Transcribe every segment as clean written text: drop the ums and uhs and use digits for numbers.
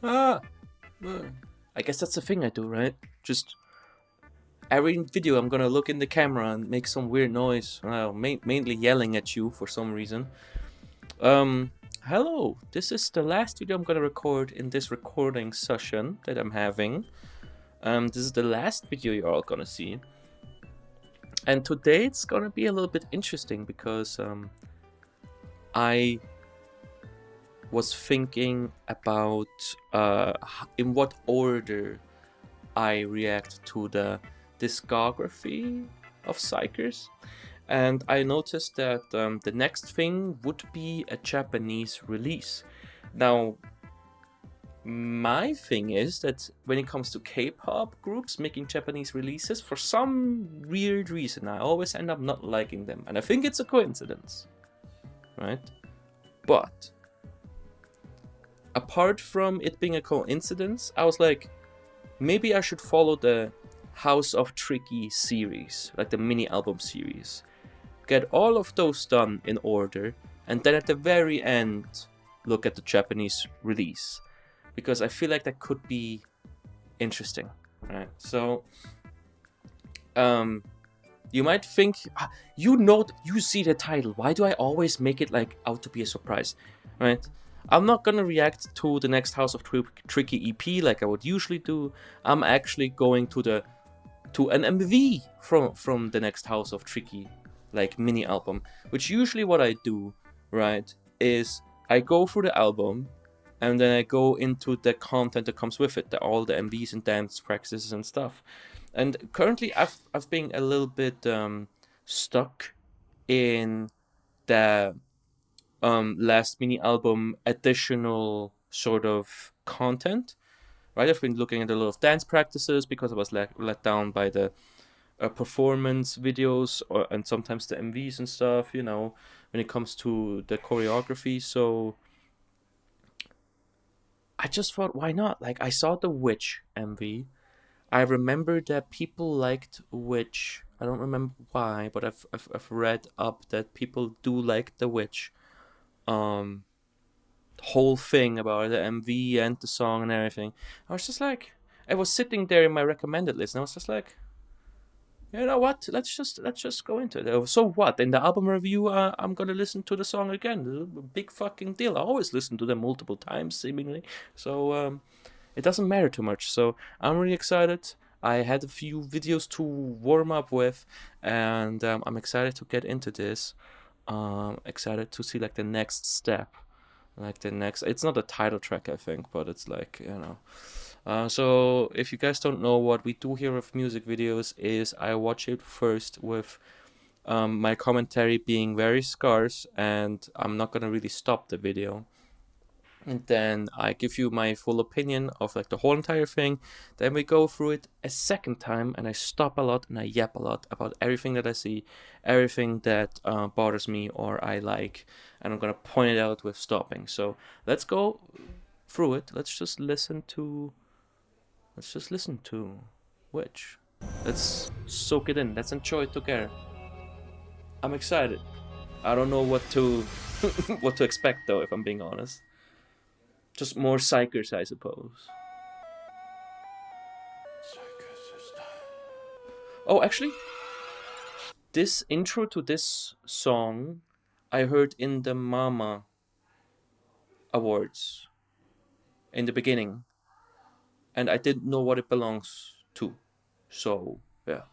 Ah, I guess that's the thing I do, right? Just every video, I'm gonna look in the camera and make some weird noise. Mainly yelling at you for some reason. Hello. This is the last video I'm gonna record in this recording session that I'm having. This is the last video you're all gonna see. And today it's gonna be a little bit interesting because I was thinking about in what order I react to the discography of xikers, and I noticed that the next thing would be a Japanese release. Now, my thing is that when it comes to K-pop groups making Japanese releases, for some weird reason, I always end up not liking them, and I think it's a coincidence, right? But apart from it being a coincidence, I was like, maybe I should follow the House of Tricky series, like the mini album series. Get all of those done in order, and then at the very end, look at the Japanese release. Because I feel like that could be interesting, right? So, you might think, you see the title. Why do I always make it like out to be a surprise, right? I'm not gonna react to the next House of Tricky EP like I would usually do. I'm actually going to an MV from the next House of Tricky like mini album, which usually what I do, right, is I go through the album and then I go into the content that comes with it, all the MVs and dance practices and stuff. And currently, I've been a little bit stuck in the last mini album additional sort of content. Right, I've been looking at a lot of dance practices because I was let down by the performance videos and sometimes the MVs and stuff. When it comes to the choreography. So I just thought, why not? Like, I saw the Witch MV. I remember that people liked Witch. I don't remember why, but I've read up that people do like the Witch. Um, whole thing about the MV and the song and everything. I was just like, I was sitting there in my recommended list, and I was just like, you know what? Let's just go into it. So what? In the album review, I'm gonna listen to the song again. Big fucking deal. I always listen to them multiple times, seemingly. So it doesn't matter too much. So I'm really excited. I had a few videos to warm up with, and I'm excited to get into this. Excited to see like the next step, like the next. It's not a title track, I think, but it's like So if you guys don't know, what we do here with music videos is I watch it first with my commentary being very scarce, and I'm not gonna really stop the video. And then I give you my full opinion of like the whole entire thing. Then we go through it a second time, and I stop a lot and I yap a lot about everything that I see, everything that bothers me or I like, and I'm gonna point it out with stopping. So let's go through it. Let's just listen to which. Let's soak it in. Let's enjoy it together. I'm excited. I don't know what to what to expect though, if I'm being honest. Just more xikers, I suppose. Oh, actually, this intro to this song I heard in the Mama Awards in the beginning, and I didn't know what it belongs to. So, yeah.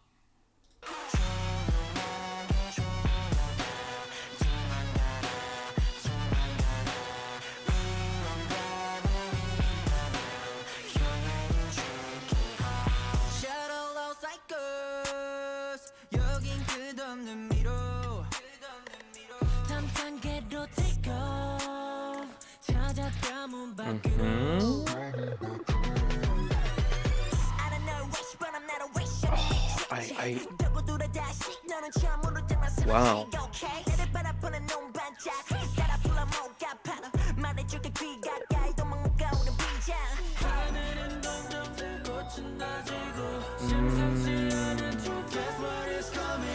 Mm-hmm. Wow.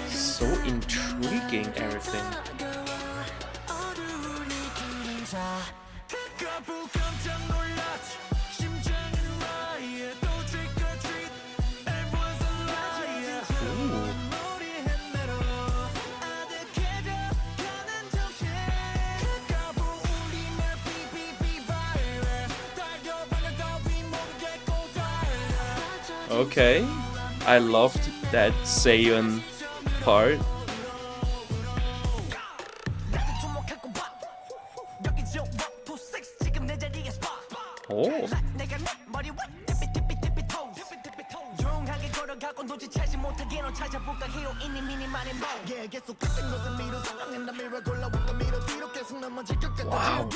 So intriguing, everything. Okay. I loved that Seiyon part. Oh. Wow.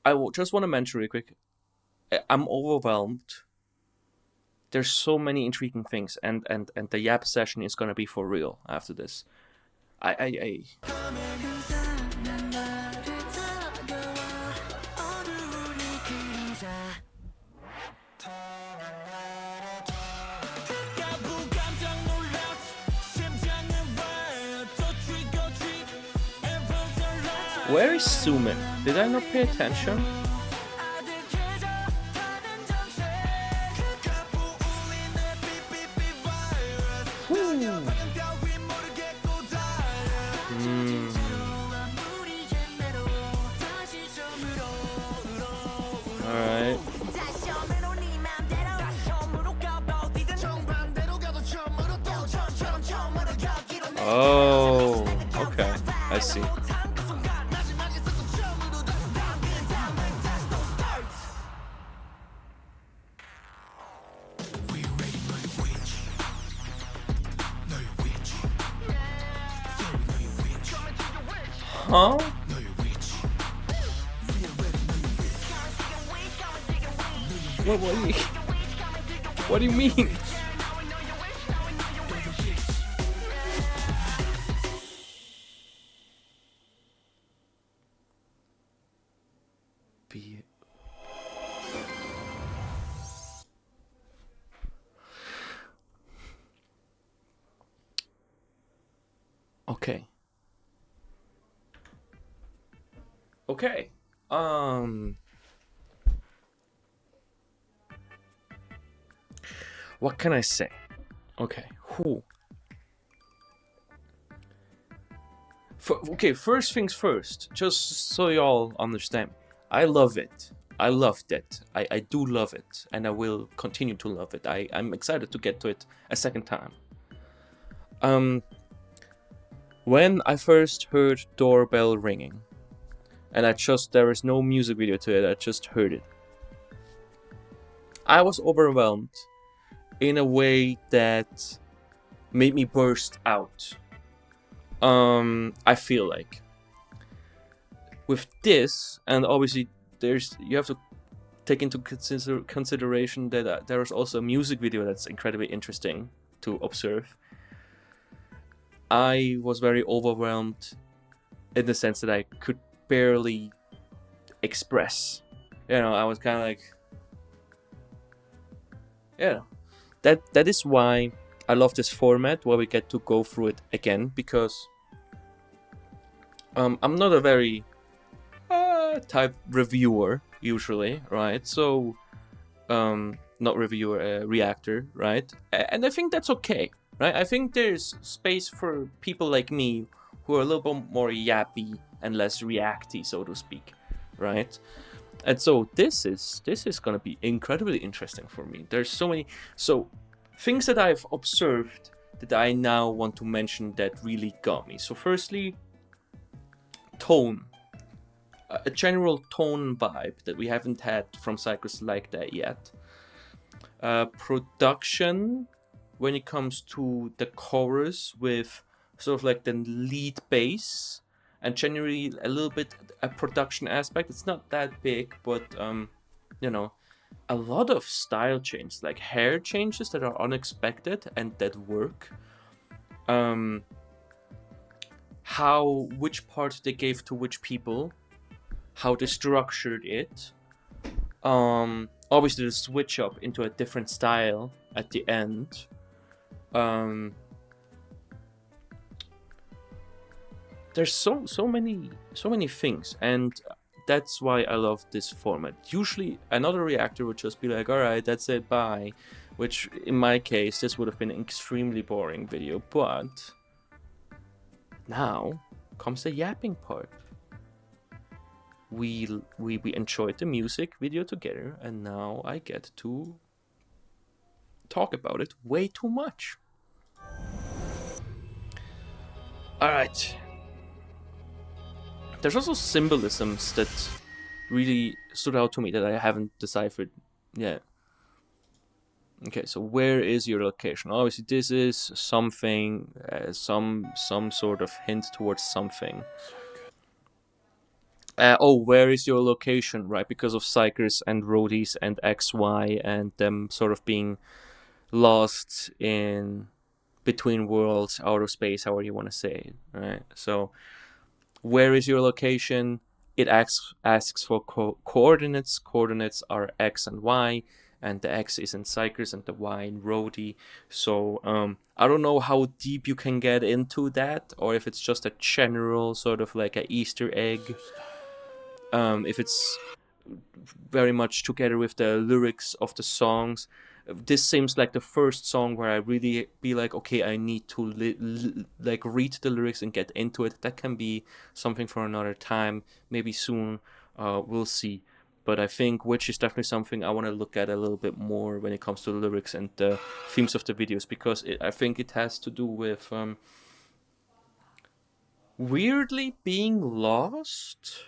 I just want to mention really quick. I'm overwhelmed. There's so many intriguing things, and the Yap session is gonna be for real after this. I Where is Sumin? Did I not pay attention? Alright. Oh, okay. I see. Huh? What do you mean? Okay. Okay. What can I say? Okay. Okay, first things first, just so y'all understand. I love it. I loved it. I do love it, and I will continue to love it. I'm excited to get to it a second time. When I first heard Doorbell ringing, and there is no music video to it, I just heard it, I was overwhelmed in a way that made me burst out. I feel like with this, and obviously you have to take into consideration that there is also a music video that's incredibly interesting to observe. I was very overwhelmed in the sense that I could barely express. I was kind of like, that is why I love this format where we get to go through it again, because I'm not a very type reviewer usually, right? So not reviewer, reactor, right? And I think that's okay, right? I think there's space for people like me who are a little bit more yappy and less reacty, so to speak, right? And so this is gonna be incredibly interesting for me. There's so many things that I've observed that I now want to mention that really got me. So firstly, tone. A general tone vibe that we haven't had from xikers like that yet. Production when it comes to the chorus with sort of like the lead bass, and generally a little bit a production aspect. It's not that big, but a lot of style changes, like hair changes that are unexpected and that work. Which parts they gave to which people, how they structured it. Obviously the switch up into a different style at the end. There's so many things, and that's why I love this format. Usually another reactor would just be like, all right, that's it, bye. which in my case, this would have been an extremely boring video, but now comes the yapping part. We enjoyed the music video together, and now I get to talk about it way too much. Alright. There's also symbolisms that really stood out to me that I haven't deciphered yet. Okay, so where is your location? Obviously, this is something, some sort of hint towards something. Where is your location? Right, because of xikers and roadies and XY and them sort of being lost in between worlds, outer space, however you want to say it. Right. So, where is your location? It asks for coordinates. Coordinates are X and Y, and the X is in xikers and the Y in roadie. So I don't know how deep you can get into that, or if it's just a general sort of like a Easter egg. If it's very much together with the lyrics of the songs. This seems like the first song where I really be like, okay, I need to like read the lyrics and get into it. That can be something for another time, maybe soon. We'll see. But I think which is definitely something I want to look at a little bit more when it comes to the lyrics and the themes of the videos, because I think it has to do with weirdly being lost.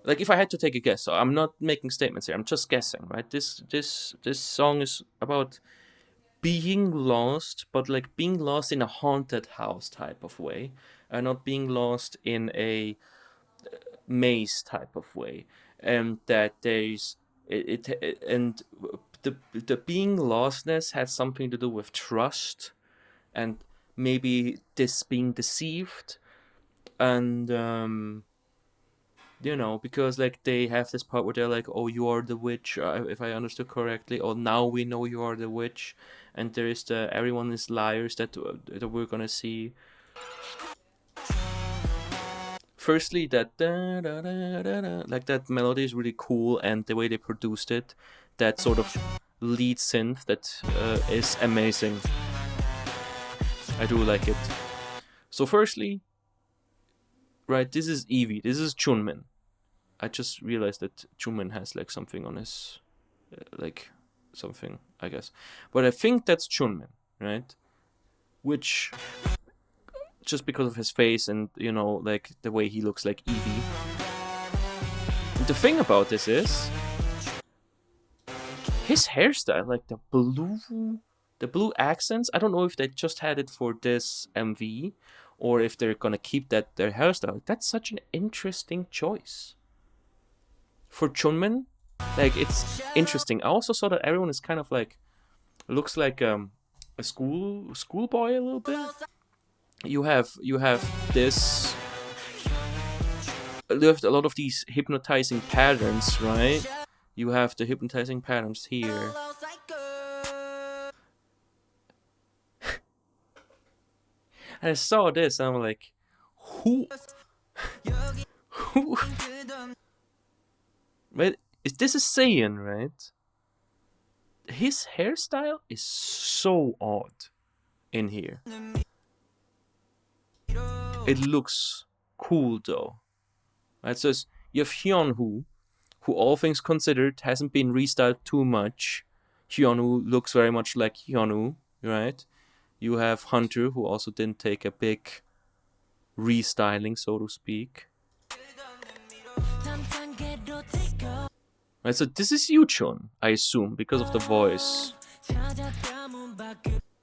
Like, if I had to take a guess, so I'm not making statements here, I'm just guessing, right? This song is about being lost, but like being lost in a haunted house type of way, and not being lost in a maze type of way. And that there's and the being lostness has something to do with trust and maybe this being deceived. And because like they have this part where they're like, oh, you are the witch, if I understood correctly, or now we know you are the witch. And there is the everyone is liars that we're gonna see. Firstly, that da, da, da, da, da, like that melody is really cool, and the way they produced it, that sort of lead synth, that is amazing. I do like it. So firstly, right, this is Eevee, this is Chunmin. I just realized that Chunmin has like something on his like something, I guess. But I think that's Chunmin, right? Which, just because of his face and, like the way he looks like Eevee. The thing about this is his hairstyle, like the blue accents. I don't know if they just had it for this MV or if they're gonna keep their hairstyle. That's such an interesting choice for Chunmin. Like, it's interesting. I also saw that everyone is kind of like looks like a schoolboy a little bit. You have this. You have a lot of these hypnotizing patterns, right? You have the hypnotizing patterns here. And I saw this, and I'm like, who? Who? Right? This is Saiyan, right? His hairstyle is so odd in here. It looks cool though. Right? So you have Hyunwoo, who all things considered hasn't been restyled too much. Hyunwoo looks very much like Hyunwoo, right? You have Hunter, who also didn't take a big restyling, so to speak. Right, so this is Yuchun, I assume, because of the voice.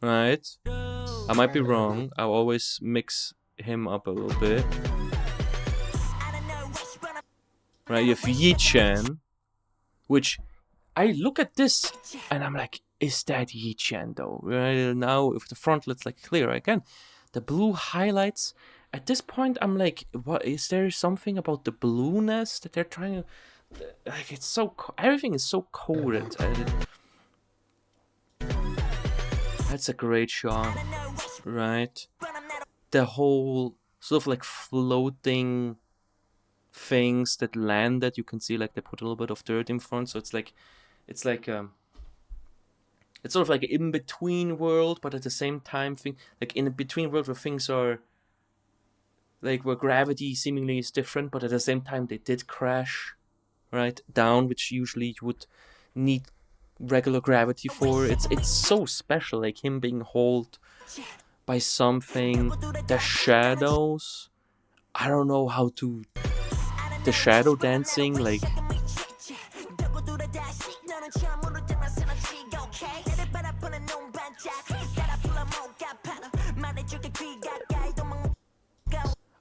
Right? I might be wrong. I always mix him up a little bit. Right, you have Yi-chan, which I look at this and I'm like, is that Yi-chan though? Right now, if the front looks like clear again, the blue highlights. At this point, I'm like, what is there something about the blueness that they're trying to? Like, it's so everything is so coded. That's a great shot, right? The whole sort of like floating things that landed, you can see like they put a little bit of dirt in front, so it's like It's sort of like an in-between world, but at the same time, like in a between world where things are like where gravity seemingly is different, but at the same time they did crash right down, which usually you would need regular gravity for. It's so special, like him being held by something. The shadows, I don't know how to. The shadow dancing, like.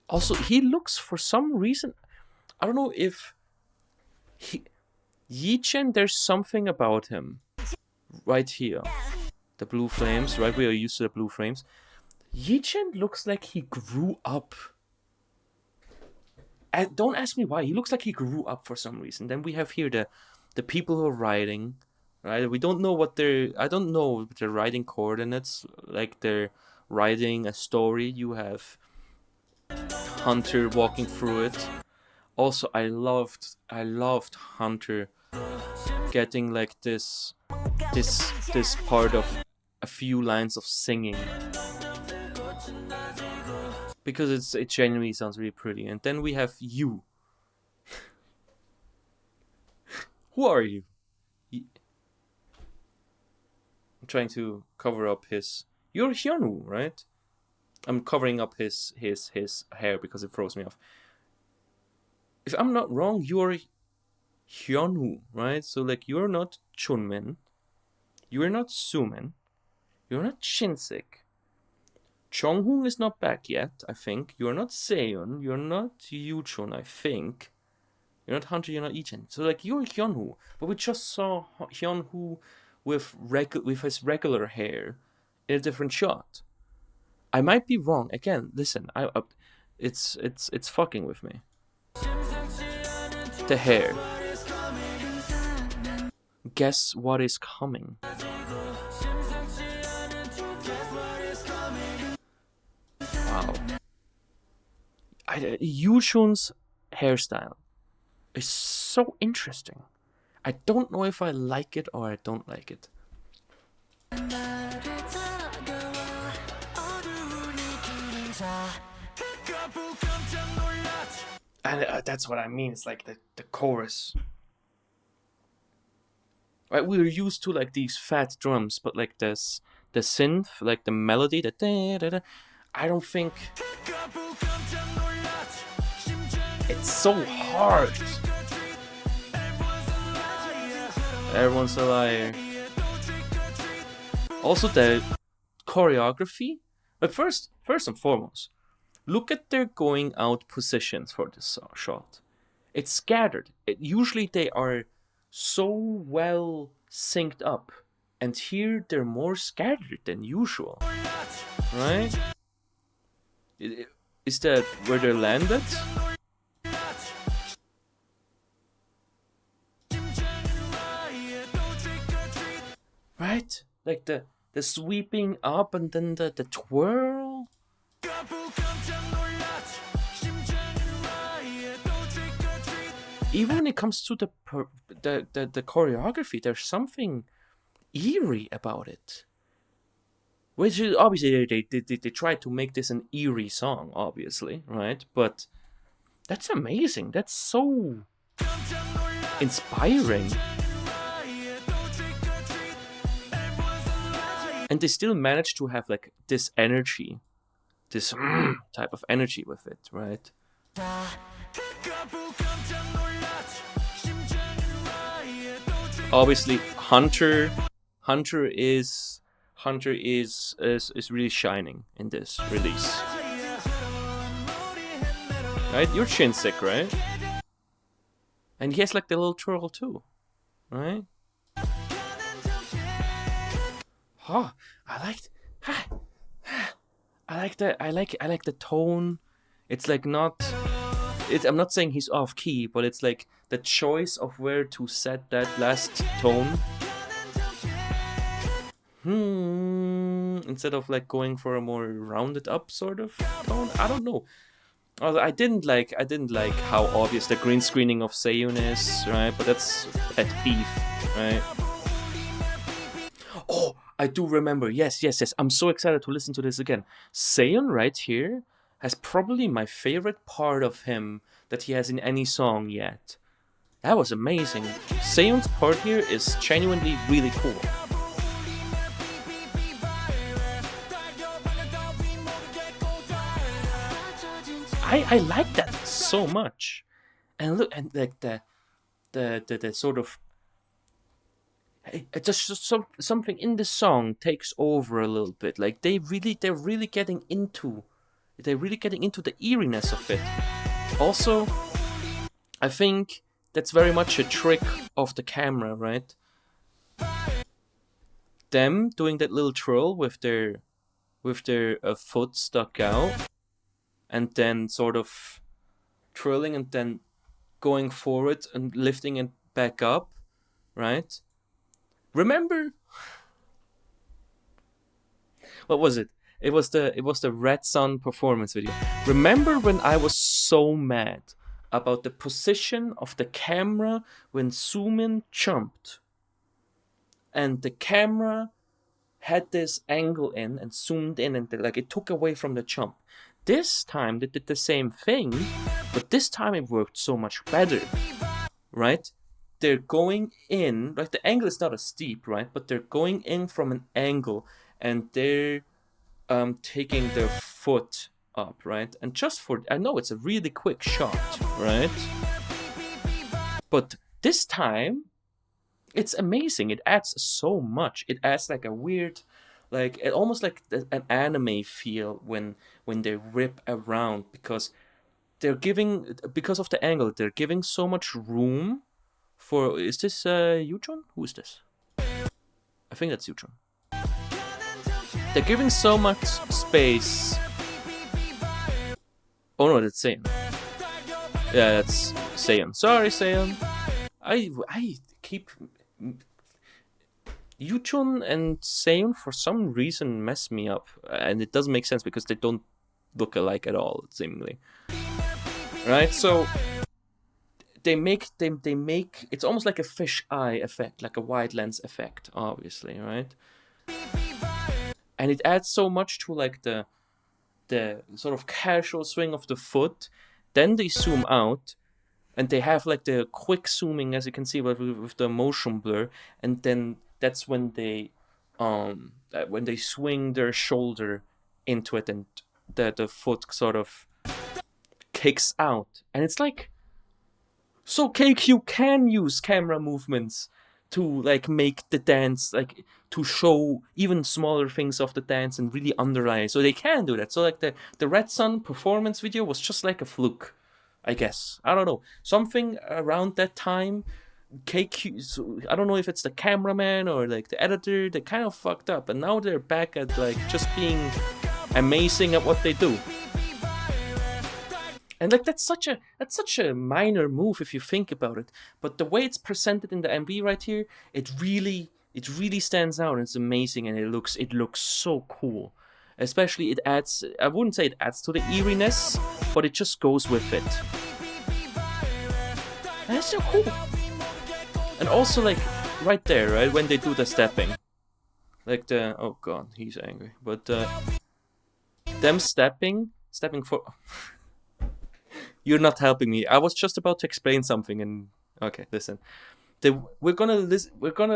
Also, he looks for some reason. I don't know if Yichen, there's something about him. Right here. The blue flames, right? We are used to the blue flames. Yichen looks like he grew up. And don't ask me why. He looks like he grew up for some reason. Then we have here the people who are riding, right? We don't know what they're. I don't know their riding coordinates. Like they're riding a story. You have Hunter walking through it. Also, I loved Hunter getting like this part of a few lines of singing, because it genuinely sounds really pretty. And then we have you. Who are you? I'm trying to cover up his. You're Hyunwoo, right? I'm covering up his hair because it throws me off. If I'm not wrong, you're Hyunwoo, right? So like you're not Chunmin, you're not Sumin, you're not Shinsik. Chonghoon is not back yet, I think. You're not Seon, you're not Yuchun, I think. You're not Hunter, you're not Ichen. So like you're Hyunwoo, but we just saw Hyunwoo with his regular hair in a different shot. I might be wrong. Again, listen, it's fucking with me. The hair. Guess what is coming? Wow. Yushun's hairstyle is so interesting. I don't know if I like it or I don't like it. And that's what I mean. It's like the chorus. Right, we're used to like these fat drums, but like the synth, like the melody, the da da da. I don't think it's so hard. Everyone's a liar. Also, the choreography. But first and foremost, look at their going out positions for this shot. It's scattered. Usually they are so well synced up, and here they're more scattered than usual, right? Is that where they landed? Right? Like the sweeping up and then the twirl. Even when it comes to the choreography, there's something eerie about it. Which is obviously they tried to make this an eerie song, obviously, right? But that's amazing. That's so inspiring. And they still managed to have like this energy, this type of energy with it, right? Obviously, Hunter is really shining in this release. Right? You're Shinsik, right? And he has like the little twirl too, right? Oh, I like the tone. It's like not. I'm not saying he's off key, but it's like the choice of where to set that last tone. Instead of like going for a more rounded up sort of tone. I don't know. I didn't like how obvious the green screening of Seiyun is, right? But that's pet peeve, right? Oh, I do remember. Yes, yes, yes. I'm so excited to listen to this again. Seon right here has probably my favorite part of him that he has in any song yet. That was amazing. Seon's part here is genuinely really cool. I like that so much. And look, and like the sort of it just something in the song takes over a little bit. Like they're really getting into the eeriness of it. Also, I think that's very much a trick of the camera, right? Them doing that little twirl with their foot stuck out, and then sort of twirling and then going forward and lifting it back up, right? Remember what was it? It was the Red Sun performance video. Remember when I was so mad about the position of the camera when Sumin jumped, and the camera had this angle in and zoomed in, and like it took away from the jump. This time they did the same thing, but this time it worked so much better, right? They're going in, like the angle is not as steep, right? But they're going in from an angle, and they're taking their foot up, right? And just for, I know it's a really quick shot, right? But this time, it's amazing. It adds so much. It adds like a weird, like almost like an anime feel when they rip around, because they're giving, because of the angle, they're giving so much room for. Is this Yuchon? Who is this? I think that's Yuchon. They're giving so much space. Oh no, that's Saiyan. Yeah, that's Saiyan. Sorry, Saiyan. I keep Yuchon and Saiyan for some reason mess me up, and it doesn't make sense because they don't look alike at all, seemingly. Right, so they make it's almost like a fish eye effect, like a wide lens effect, obviously, right? And it adds so much to like the sort of casual swing of the foot. Then they zoom out, and they have like the quick zooming, as you can see with the motion blur, and then that's when they swing their shoulder into it, and the foot sort of kicks out, and it's like, so KQ can use camera movements to like make the dance, like to show even smaller things of the dance and really underline it. So they can do that. So like the Red Sun performance video was just like a fluke, I guess. I don't know. Something around that time, KQ, so I don't know if it's the cameraman or like the editor, they kind of fucked up, and now they're back at like just being amazing at what they do. And like that's such a minor move if you think about it, but the way it's presented in the MV right here, it really stands out, and it's amazing, and it looks so cool. Especially it adds, I wouldn't say it adds to the eeriness, but it just goes with it. And that's so cool. And also like right there, right, when they do the stepping. Like the, oh god, he's angry. But them stepping for You're not helping me. I was just about to explain something, and okay, listen. We're gonna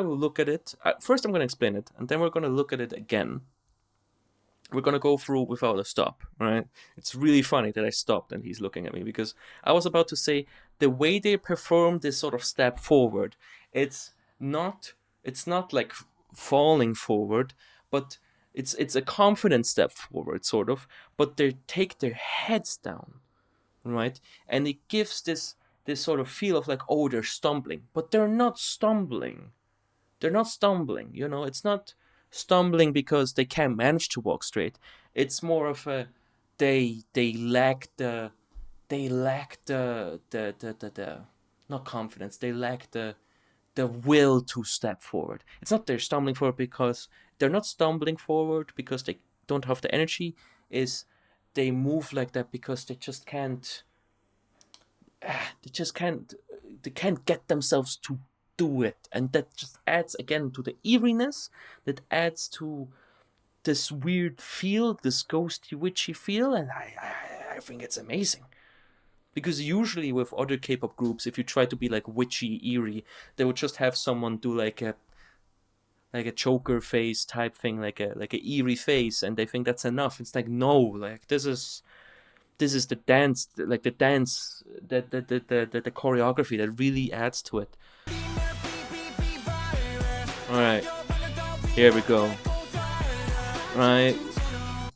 look at it. First, I'm gonna explain it, and then we're gonna look at it again. We're gonna go through without a stop, right? It's really funny that I stopped and he's looking at me, because I was about to say the way they perform this sort of step forward, it's not like falling forward, but it's a confident step forward, sort of. But they take their heads down, right? And it gives this sort of feel of like, oh, they're stumbling, but they're not stumbling. They're not stumbling, you know. It's not stumbling because they can't manage to walk straight. It's more of a they lack the not confidence. They lack the will to step forward. It's not they're stumbling forward because they're not stumbling forward because they don't have the energy. Is they move like that because they just can't. They can't get themselves to do it, and that just adds again to the eeriness, that adds to this weird feel, this ghosty witchy feel, and I think it's amazing. Because usually with other K-pop groups, if you try to be like witchy, eerie, they would just have someone do like a choker face type thing, like a eerie face, and they think that's enough. It's like, no, like this is the dance, like the dance, the choreography that really adds to it. All right, here we go. Right,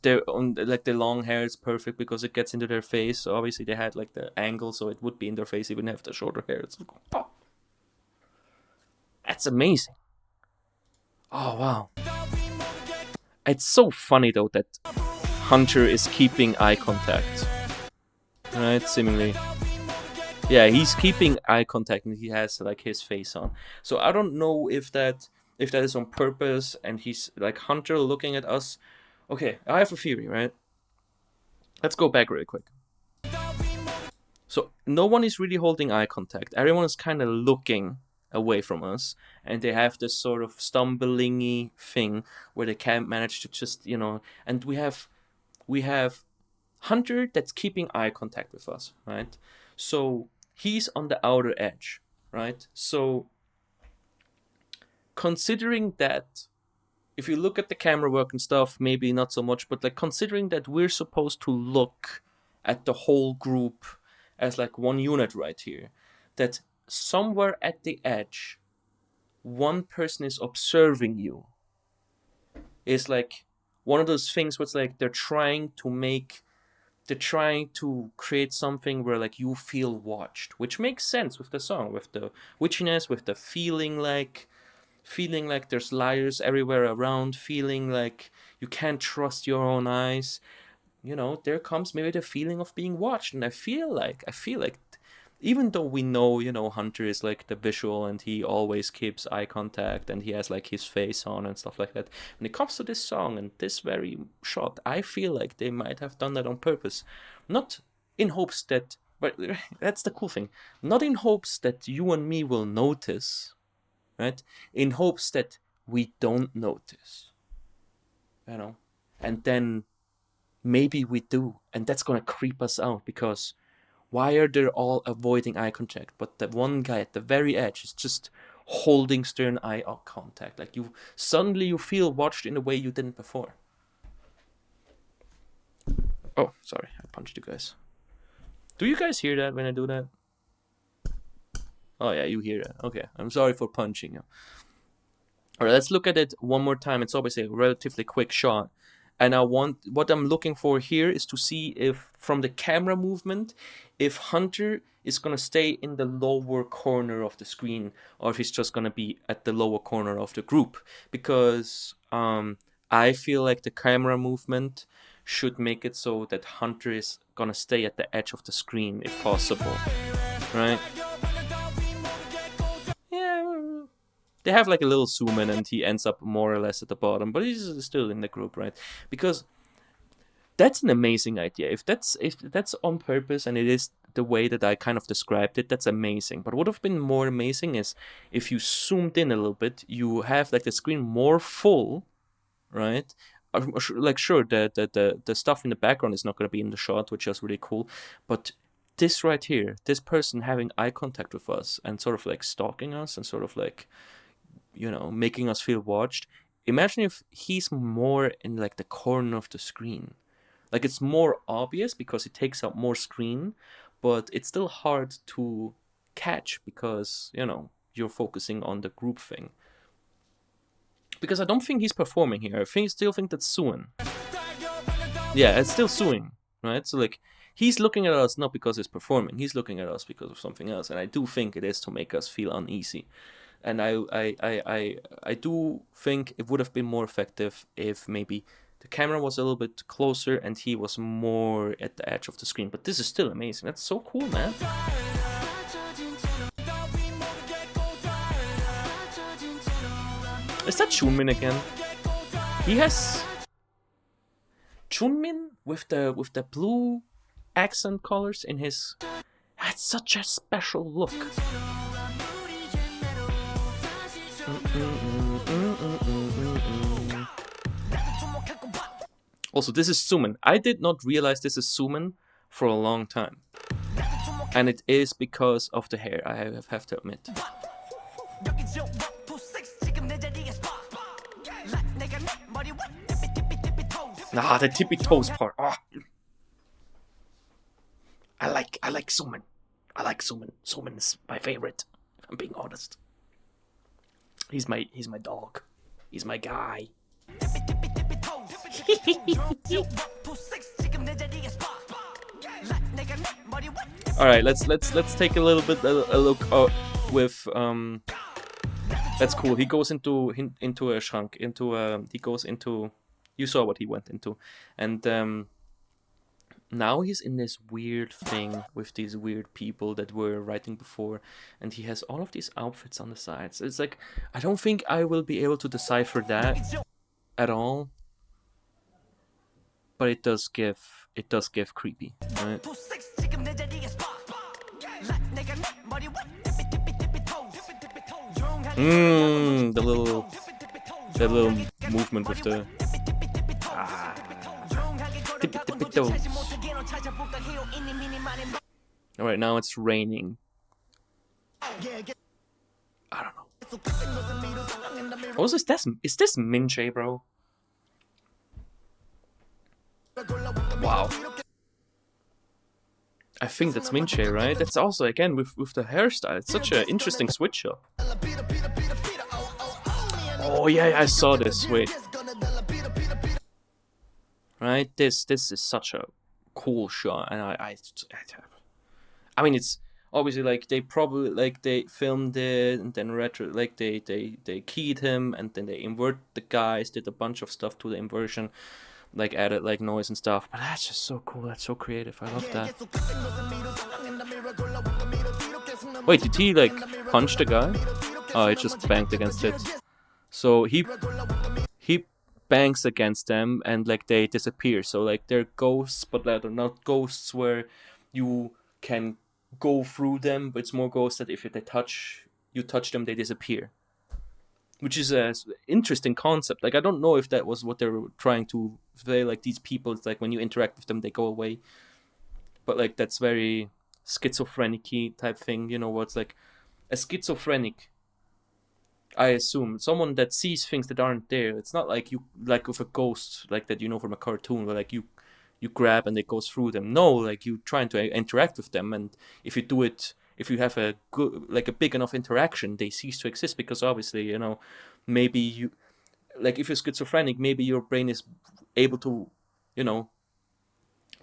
they're on like the long hair is perfect because it gets into their face. So obviously they had like the angle, so it would be in their face even if the shorter hair. It's like, oh, that's amazing. Oh wow, it's so funny though that Hunter is keeping eye contact. Right, seemingly. Yeah, he's keeping eye contact and he has like his face on. So I don't know if that is on purpose and he's like Hunter looking at us. Okay, I have a theory, right? Let's go back really quick. So no one is really holding eye contact. Everyone is kind of looking away from us, and they have this sort of stumblingy thing where they can't manage to just, and we have Hunter that's keeping eye contact with us, right? So he's on the outer edge, right? So considering that, if you look at the camera work and stuff, maybe not so much, but like considering that we're supposed to look at the whole group as like one unit right here, that somewhere at the edge, one person is observing you. It's like one of those things where it's like they're trying to create something where like you feel watched, which makes sense with the song, with the witchiness, with the feeling like there's liars everywhere around, feeling like you can't trust your own eyes. There comes maybe the feeling of being watched, and I feel like even though we know, Hunter is like the visual and he always keeps eye contact and he has like his face on and stuff like that, when it comes to this song and this very shot, I feel like they might have done that on purpose, not in hopes that, but that's the cool thing, not in hopes that you and me will notice, right? In hopes that we don't notice, and then maybe we do, and that's gonna creep us out, because why are they all avoiding eye contact, but the one guy at the very edge is just holding stern eye contact, like you feel watched in a way you didn't before. Oh, sorry, I punched you guys. Do you guys hear that when I do that? Oh yeah, you hear that. Okay, I'm sorry for punching you. All right, let's look at it one more time. It's obviously a relatively quick shot. And what I'm looking for here is to see if, from the camera movement, if Hunter is going to stay in the lower corner of the screen, or if he's just going to be at the lower corner of the group. Because I feel like the camera movement should make it so that Hunter is going to stay at the edge of the screen if possible. Right? Yeah, they have like a little zoom in and he ends up more or less at the bottom, but he's still in the group, right? Because that's an amazing idea. If that's on purpose and it is the way that I kind of described it, that's amazing. But what would have been more amazing is if you zoomed in a little bit, you have like the screen more full, right? Like sure, the stuff in the background is not going to be in the shot, which is really cool, but this right here, this person having eye contact with us and sort of like stalking us and sort of like, making us feel watched. Imagine if he's more in like the corner of the screen. Like it's more obvious because it takes up more screen, but it's still hard to catch because, you're focusing on the group thing. Because I don't think he's performing here. I still think that's Suin. Yeah, it's still Suin, right? So like he's looking at us not because he's performing. He's looking at us because of something else. And I do think it is to make us feel uneasy. And I do think it would have been more effective if maybe the camera was a little bit closer and he was more at the edge of the screen. But this is still amazing. That's so cool, man. Is that Chunmin again? He has Chunmin with the blue accent colors in his. That's such a special look. Also, this is Suman. I did not realize this is Suman for a long time. And it is because of the hair, I have to admit. Nah, the tippy toes part. Oh. I like Suman. I like Suman. Suman is my favorite, if I'm being honest. He's my dog. He's my guy. All right, let's take a little bit a look with That's cool. He goes into a shrunk, he goes into. You saw what he went into, and now he's in this weird thing with these weird people that were writing before, and he has all of these outfits on the sides. It's like, I don't think I will be able to decipher that at all, but it does give creepy, right? The little movement with the tippy toes. All right, now it's raining. I don't know. Also, is this Minche, bro? Wow. I think that's Minche, right? That's also, again, with the hairstyle. It's such an interesting switch up. Oh yeah, I saw this. Wait. Right, this is such a cool shot, and I mean, it's obviously like they probably they filmed it and then they keyed him and then they invert the guys, did a bunch of stuff to the inversion, like added like noise and stuff. But that's just so cool. That's so creative. I love that. Wait, did he like punch the guy? Oh, it just banged against it. So he bangs against them and like they disappear. So like they're ghosts, but they're not ghosts where you can go through them, but it's more ghosts that if you touch them, they disappear. Which is a interesting concept. Like, I don't know if that was what they were trying to say. Like, these people, it's like when you interact with them, they go away. But like that's very schizophrenic-y type thing. You know what's like a schizophrenic, I assume someone that sees things that aren't there. It's not like you like with a ghost like that, you know, from a cartoon where like you grab and it goes through them. No, like you trying to interact with them, and if you have a good, like a big enough interaction, they cease to exist because obviously, you know, maybe you, like if you're schizophrenic, maybe your brain is able to, you know,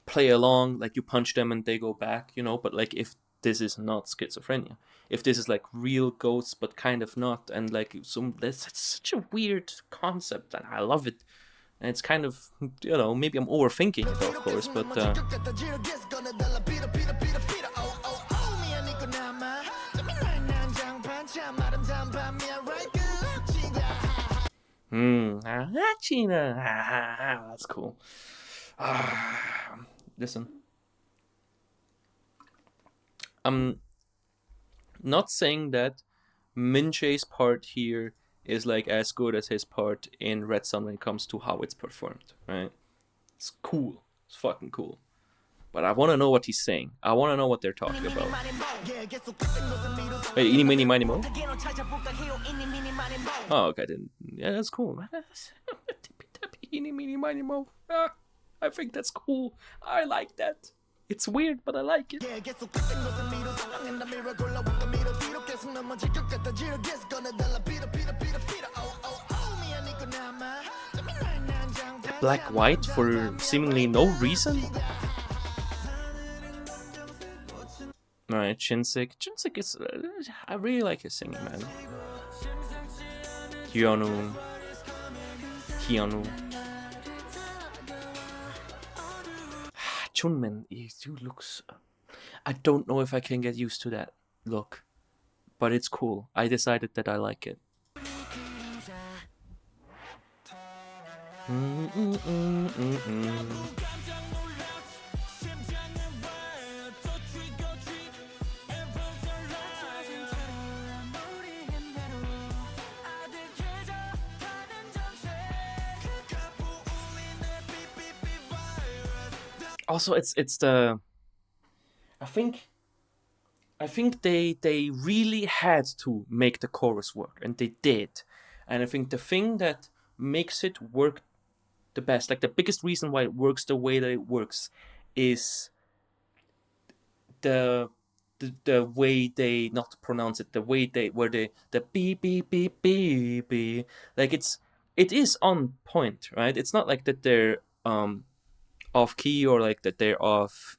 play along, like you punch them and they go back, you know. But like if this is not schizophrenia, if this is like real ghosts but kind of not, and like that's such a weird concept and I love it. And it's kind of, you know, maybe I'm overthinking it, of course, but that's cool. Listen, I'm not saying that Minche's part here is like as good as his part in Red Sun when it comes to how it's performed, right? It's cool. It's fucking cool. But I want to know what he's saying. I want to know what they're talking about. Hey, eeny, meeny, miny, mo? Oh, okay. Then yeah, that's cool. Eeny, meeny, miny, mo. I think that's cool. I like that. It's weird, but I like it. Black white for seemingly no reason. Alright, Chinsik. Chinsik is. I really like his singing, man. Hyunu. Chunmin, he looks. I don't know if I can get used to that look, but it's cool. I decided that I like it. Also, it's the I think they really had to make the chorus work, and they did. And I think the thing that makes it work the best, like the biggest reason why it works the way that it works, is the the way they not pronounce it, the way they where they the beep beep beep beep beep, like it is on point, right? It's not like that they're off key, or like that they're off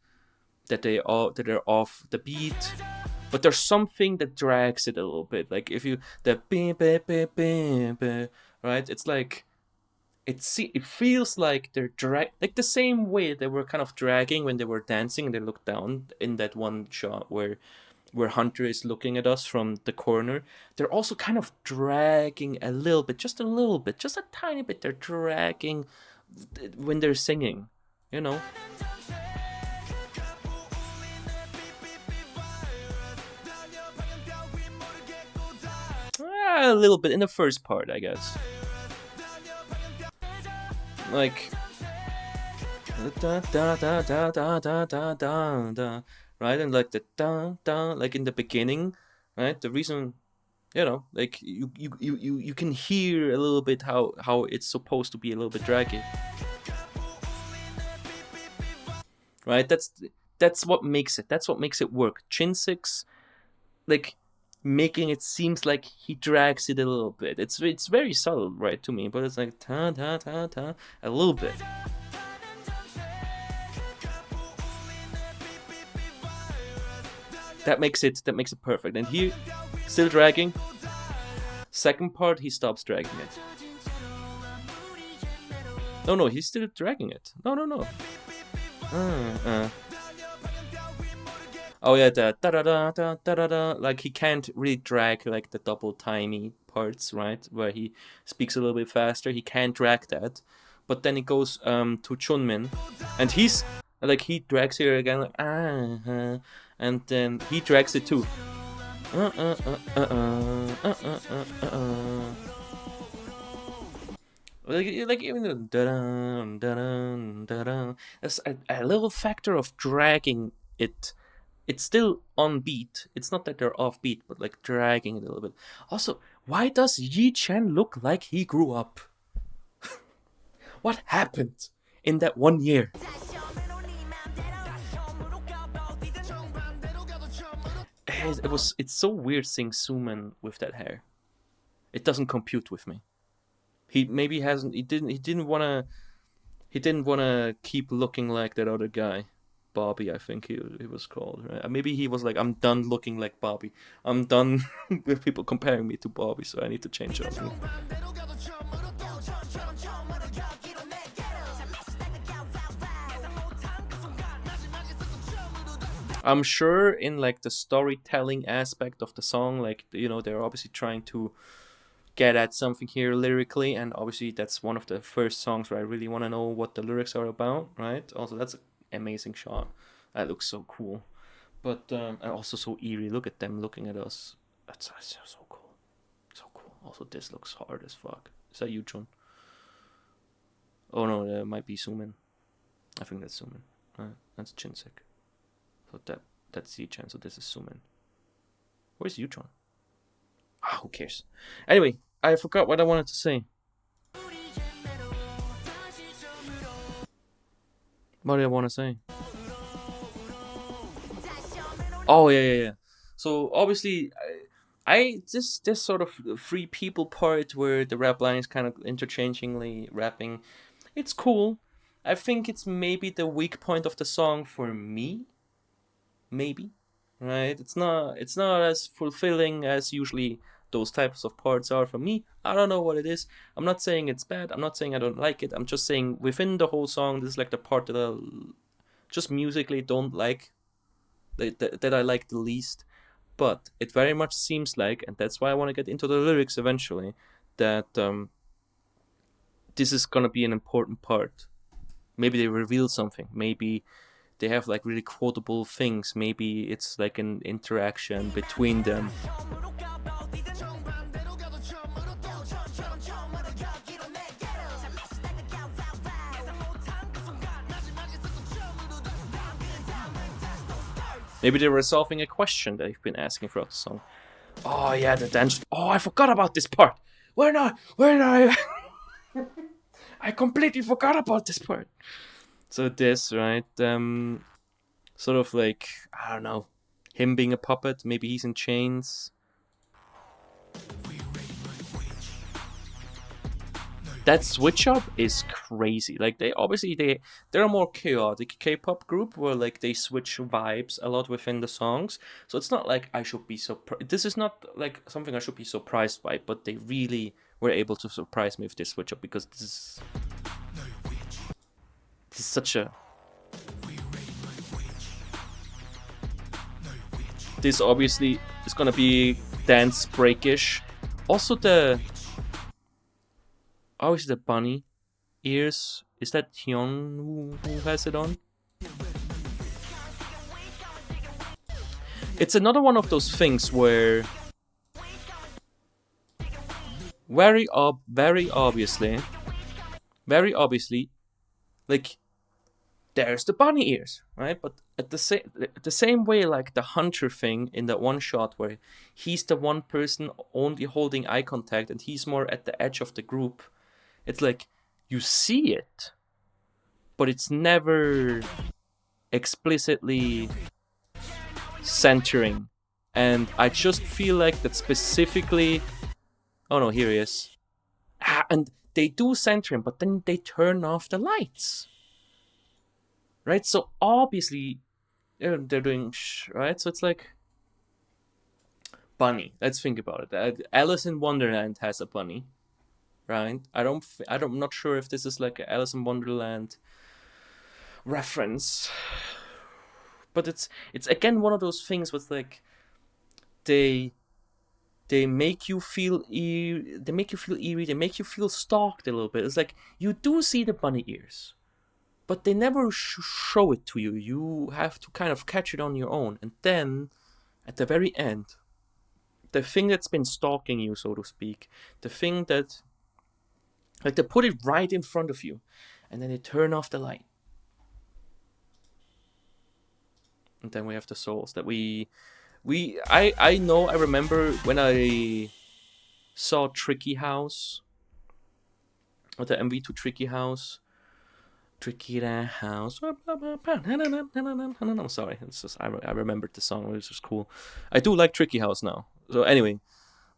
that they're off the beat, but there's something that drags it a little bit. Like if you the beep beep beep beep beep, right? It's like it feels like they're like the same way they were kind of dragging when they were dancing and they looked down in that one shot where Hunter is looking at us from the corner. They're also kind of dragging a little bit, just a little bit, just a tiny bit. They're dragging when they're singing, you know. A little bit in the first part, I guess. Like da da da da da da da da da, right? And like the da da, like in the beginning, right? The reason, you know, like you can hear a little bit how it's supposed to be a little bit draggy, right? That's what makes it. That's what makes it work. Chinsix, like making it seems like he drags it a little bit. It's very subtle, right, to me, but it's like ta ta ta ta a little bit. That makes it perfect. And here, still dragging. Second part, he stops dragging it. No, he's still dragging it. No. Oh yeah, the da da da da da da da. Like he can't really drag like the double timey parts, right? Where he speaks a little bit faster. He can't drag that. But then it goes to Chunmin, and he's like he drags here again, like, and then he drags it too. Like even the there's a little factor of dragging it. It's still on beat. It's not that they're off beat, but like dragging it a little bit. Also, why does Yi Chen look like he grew up? What happened in that 1 year? It's so weird seeing Suman with that hair. It doesn't compute with me. He maybe hasn't. He didn't wanna keep looking like that other guy, Bobby. I think he was called. Right? Maybe he was like, I'm done looking like Bobby. I'm done with people comparing me to Bobby, so I need to change up. I'm sure in like the storytelling aspect of the song, like they're obviously trying to get at something here lyrically, and obviously that's one of the first songs where I really want to know what the lyrics are about, right? Also, that's an amazing shot. That looks so cool, but and also so eerie. Look at them looking at us. That's so cool, so cool. Also, this looks hard as fuck. Is that you, John? Oh no, that might be Sumin. I think that's Sumin. Right, that's Chinsek. So that's Yi-chan. So this is Sumin. Where's Yutron? Ah, who cares? Anyway, I forgot what I wanted to say. What did I want to say? Oh yeah. So obviously, I this sort of free people part where the rap line is kind of interchangingly rapping. It's cool. I think it's maybe the weak point of the song for me. Maybe, right? It's not as fulfilling as usually those types of parts are for me. I don't know what it is. I'm not saying it's bad. I'm not saying I don't like it. I'm just saying within the whole song, this is like the part that I just musically don't like, that I like the least. But it very much seems like, and that's why I want to get into the lyrics eventually, that this is gonna be an important part. Maybe they reveal something. Maybe they have like really quotable things. Maybe it's like an interaction between them. Maybe they were solving a question that they've been asking throughout the song. Oh yeah, the dance. Oh, I forgot about this part. Where I? I completely forgot about this part. So this, right? Sort of like, I don't know, him being a puppet. Maybe he's in chains. That switch up is crazy. Like they're a more chaotic K-pop group where like they switch vibes a lot within the songs. So it's not like I should be this is not like something I should be surprised by, but they really were able to surprise me with this switch up because this is such a this obviously is gonna be dance breakish. Also obviously the bunny ears. Is that Hyun who has it on? It's another one of those things where very obviously, like there's the bunny ears, right? But at the same way, like the hunter thing in that one shot where he's the one person only holding eye contact and he's more at the edge of the group. It's like you see it, but it's never explicitly centering. And I just feel like that specifically. Oh no, here he is. And they do center him, but then they turn off the lights. Right? So obviously they're doing right? So it's like bunny. Let's think about it. Alice in Wonderland has a bunny, right? I'm not sure if this is like an Alice in Wonderland reference, but it's again one of those things with like they make you feel eerie. They make you feel eerie. They make you feel stalked a little bit. It's like you do see the bunny ears, but they never show it to you. You have to kind of catch it on your own. And then, at the very end, the thing that's been stalking you, so to speak, the thing that, like, they put it right in front of you, and then they turn off the light. And then we have the souls that I know, I remember when I saw Tricky House, or the MV to Tricky House, Tricky House. I'm sorry, it's just I remembered the song, which is cool. I do like Tricky House now. So anyway,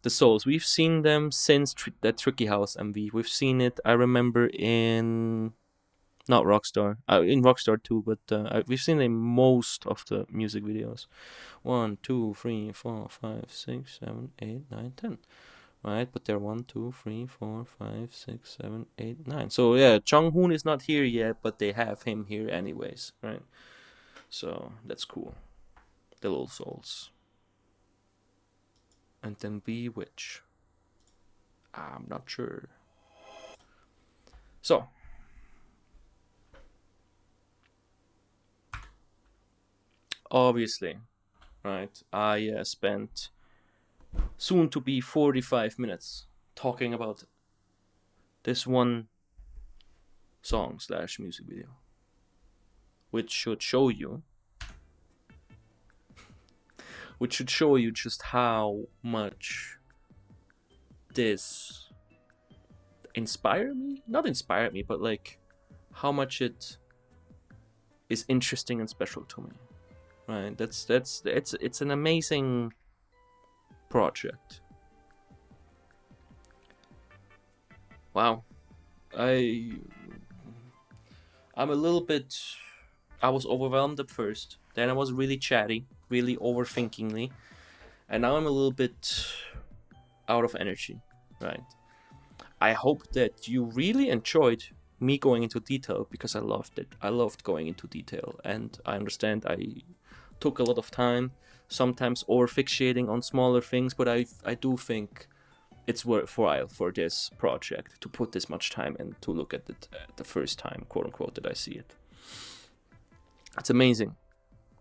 the Souls. We've seen them since that Tricky House MV. We've seen it. I remember in not Rockstar, in Rockstar too, but we've seen it in most of the music videos. 1, 2, 3, 4, 5, 6, 7, 8, 9, 10. Right, but they're 1, 2, 3, 4, 5, 6, 7, 8, 9. So yeah, Jung Hoon is not here yet, but they have him here anyways, right? So that's cool. The little souls. And then Bewitch. I'm not sure. So obviously, right? I spent soon to be 45 minutes talking about this one song / music video, which should show you just how much this inspired me. Not inspired me, but like how much it is interesting and special to me. Right? It's an amazing project. Wow. I'm a little bit. I was overwhelmed at first. Then I was really chatty, really overthinkingly, and now I'm a little bit out of energy. Right. I hope that you really enjoyed me going into detail because I loved it. I loved going into detail, and I understand I took a lot of time, sometimes overfixating on smaller things, but I do think it's worthwhile for this project to put this much time and to look at it the first time, quote unquote, that I see it. It's amazing.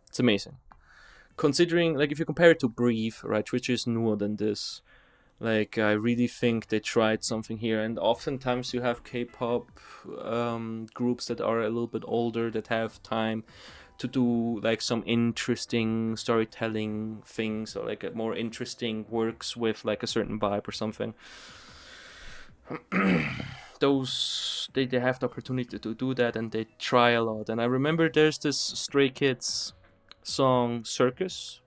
It's amazing. Considering, like, if you compare it to Breathe, right, which is newer than this, like, I really think they tried something here. And oftentimes you have K-pop groups that are a little bit older that have time to do like some interesting storytelling things, or like a more interesting works with like a certain vibe or something. Those they have the opportunity to do that, and they try a lot. And I remember there's this Stray Kids song Circus,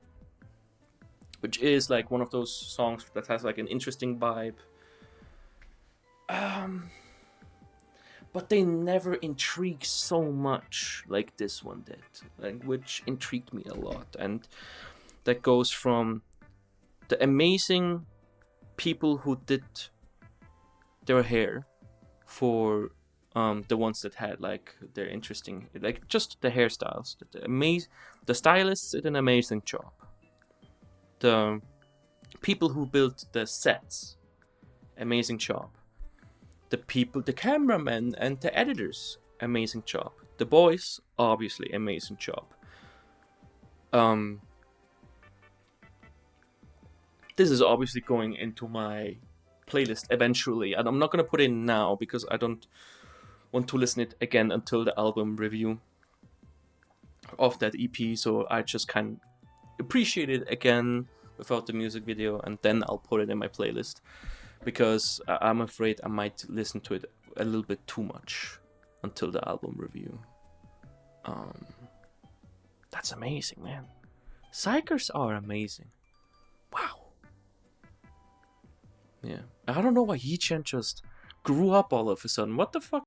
which is like one of those songs that has like an interesting vibe. But they never intrigue so much like this one did, like, which intrigued me a lot. And that goes from the amazing people who did their hair for the ones that had like their interesting, like just the hairstyles. The stylists did an amazing job. The people who built the sets, amazing job. The people, the cameramen and the editors, amazing job. The boys, obviously, amazing job. This is obviously going into my playlist eventually, and I'm not gonna put it in now because I don't want to listen it again until the album review of that EP. So I just kind of appreciate it again without the music video, and then I'll put it in my playlist, because I'm afraid I might listen to it a little bit too much until the album review. That's amazing, man. Xikers are amazing. Wow. Yeah. I don't know why Yichen just grew up all of a sudden. What the fuck?